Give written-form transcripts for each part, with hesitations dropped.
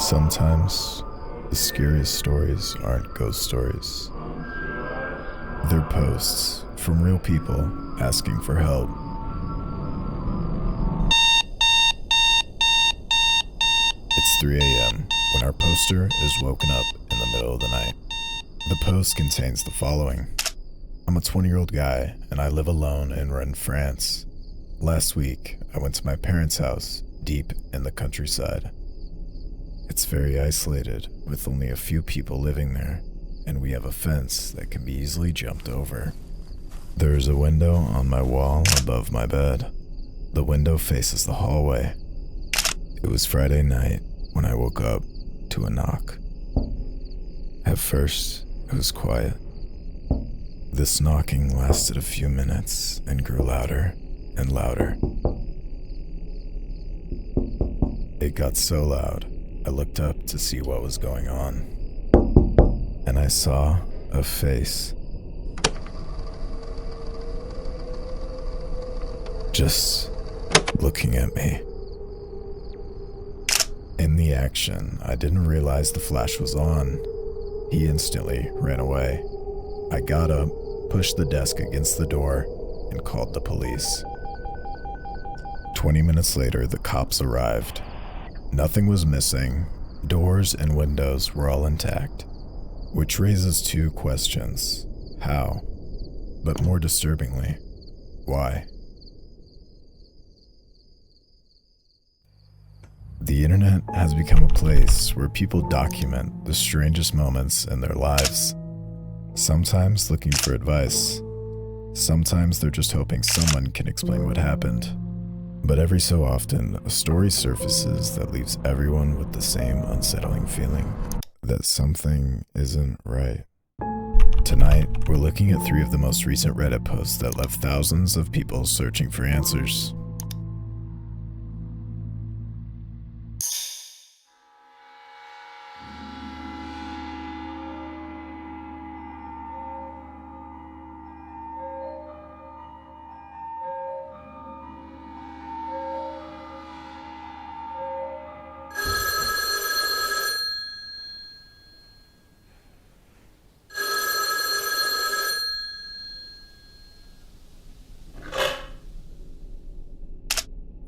Sometimes, the scariest stories aren't ghost stories. They're posts from real people asking for help. It's 3 a.m. when our poster is woken up in the middle of the night. The post contains the following. I'm a 20-year-old guy and I live alone in Rennes, France. Last week, I went to my parents' house deep in the countryside. It's very isolated, with only a few people living there, and we have a fence that can be easily jumped over. There is a window on my wall above my bed. The window faces the hallway. It was Friday night when I woke up to a knock. At first, it was quiet. This knocking lasted a few minutes and grew louder and louder. It got so loud, I looked up to see what was going on, and I saw a face. Just looking at me. In the action, I didn't realize the flash was on. He instantly ran away. I got up, pushed the desk against the door, and called the police. 20 minutes later, the cops arrived. Nothing was missing. Doors and windows were all intact, which raises two questions. How? But more disturbingly, why? The internet has become a place where people document the strangest moments in their lives. Sometimes looking for advice. Sometimes they're just hoping someone can explain what happened. But every so often, a story surfaces that leaves everyone with the same unsettling feeling that something isn't right. Tonight, we're looking at 3 of the most recent Reddit posts that left thousands of people searching for answers.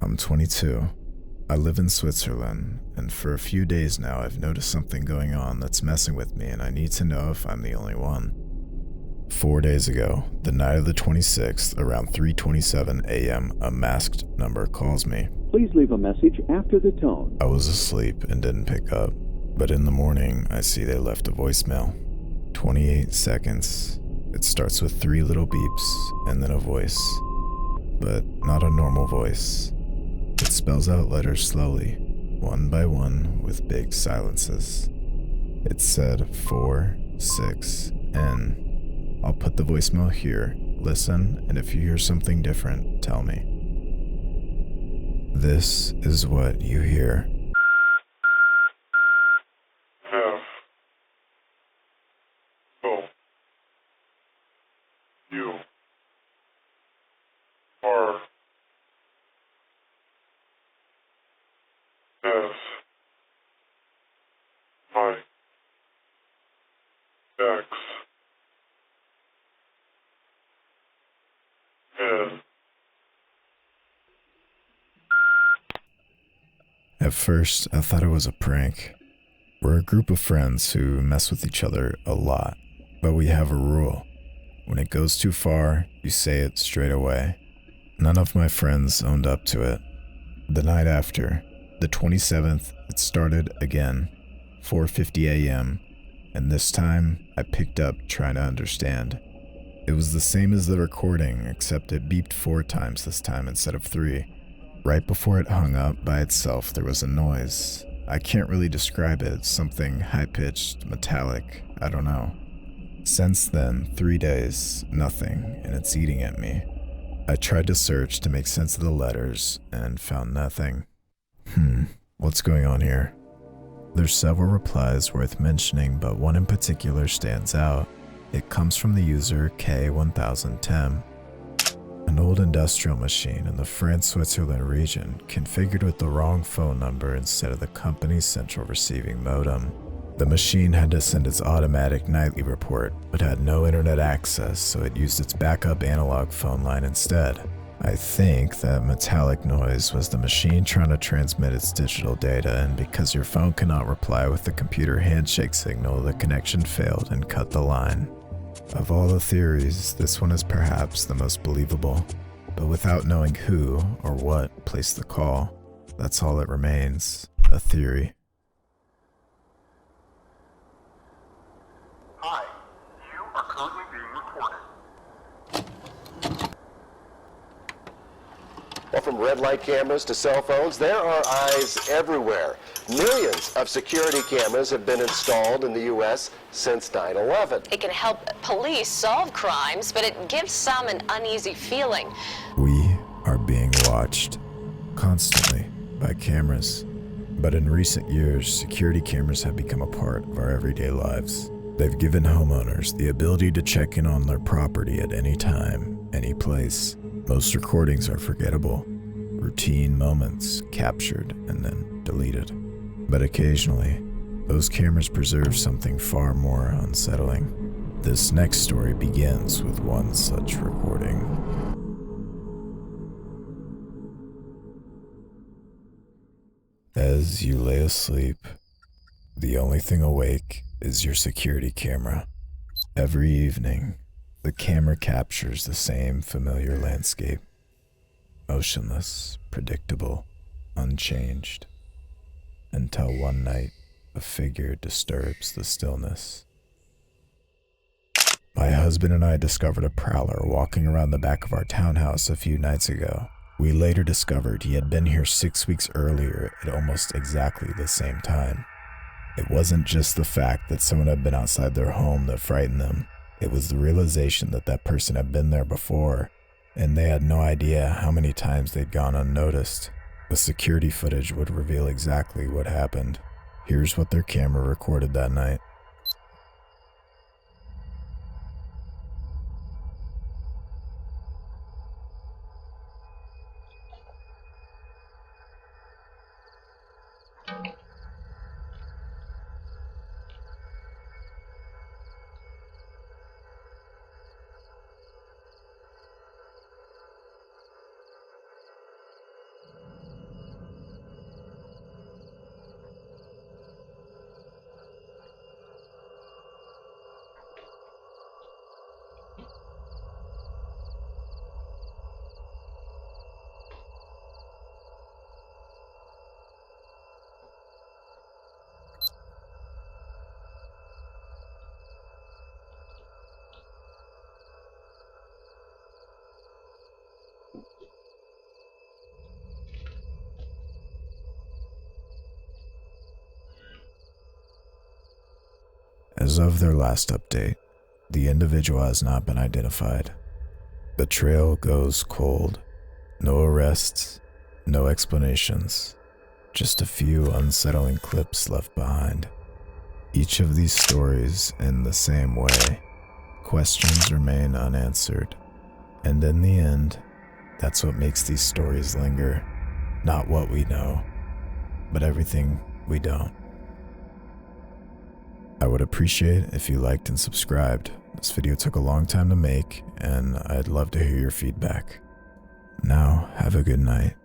I'm 22. I live in Switzerland, and for a few days now I've noticed something going on that's messing with me, and I need to know if I'm the only one. 4 days ago, the night of the 26th, around 3:27 a.m., a masked number calls me. Please leave a message after the tone. I was asleep and didn't pick up, but in the morning I see they left a voicemail. 28 seconds. It starts with 3 little beeps and then a voice, but not a normal voice. It spells out letters slowly, one by one, with big silences. It said 4, 6, N. I'll put the voicemail here. Listen, and if you hear something different, tell me. This is what you hear. F. O. U. R. S. I. X. N. At first, I thought it was a prank. We're a group of friends who mess with each other a lot, but we have a rule. When it goes too far, you say it straight away. None of my friends owned up to it. The night after, the 27th, it started again, 4:50 a.m., and this time I picked up trying to understand. It was the same as the recording, except it beeped 4 times this time instead of 3. Right before it hung up by itself, there was a noise. I can't really describe it, something high-pitched, metallic, I don't know. Since then, 3 days, nothing, and it's eating at me. I tried to search to make sense of the letters and found nothing. What's going on here? There's several replies worth mentioning, but one in particular stands out. It comes from the user K1010. an old industrial machine in the France-Switzerland region configured with the wrong phone number instead of the company's central receiving modem. The machine had to send its automatic nightly report, but had no internet access, so it used its backup analog phone line instead. I think that metallic noise was the machine trying to transmit its digital data, and because your phone cannot reply with the computer handshake signal, the connection failed and cut the line. Of all the theories, this one is perhaps the most believable, but without knowing who or what placed the call, that's all that remains, a theory. Hi, you are currently being recorded. Well, from red light cameras to cell phones, there are eyes everywhere. Millions of security cameras have been installed in the U.S. since 9/11. It can help police solve crimes, but it gives some an uneasy feeling. We are being watched constantly by cameras. But in recent years, security cameras have become a part of our everyday lives. They've given homeowners the ability to check in on their property at any time, any place. Most recordings are forgettable, routine moments captured and then deleted. But occasionally, those cameras preserve something far more unsettling. This next story begins with one such recording. As you lay asleep, the only thing awake is your security camera. Every evening, the camera captures the same familiar landscape. Motionless, predictable, unchanged. Until one night, a figure disturbs the stillness. My husband and I discovered a prowler walking around the back of our townhouse a few nights ago. We later discovered he had been here 6 weeks earlier at almost exactly the same time. It wasn't just the fact that someone had been outside their home that frightened them. It was the realization that that person had been there before, and they had no idea how many times they'd gone unnoticed. The security footage would reveal exactly what happened. Here's what their camera recorded that night. As of their last update, the individual has not been identified. The trail goes cold. No arrests, no explanations, just a few unsettling clips left behind. Each of these stories end the same way. Questions remain unanswered. And in the end, that's what makes these stories linger. Not what we know, but everything we don't. I would appreciate if you liked and subscribed. This video took a long time to make, and I'd love to hear your feedback. Now, have a good night.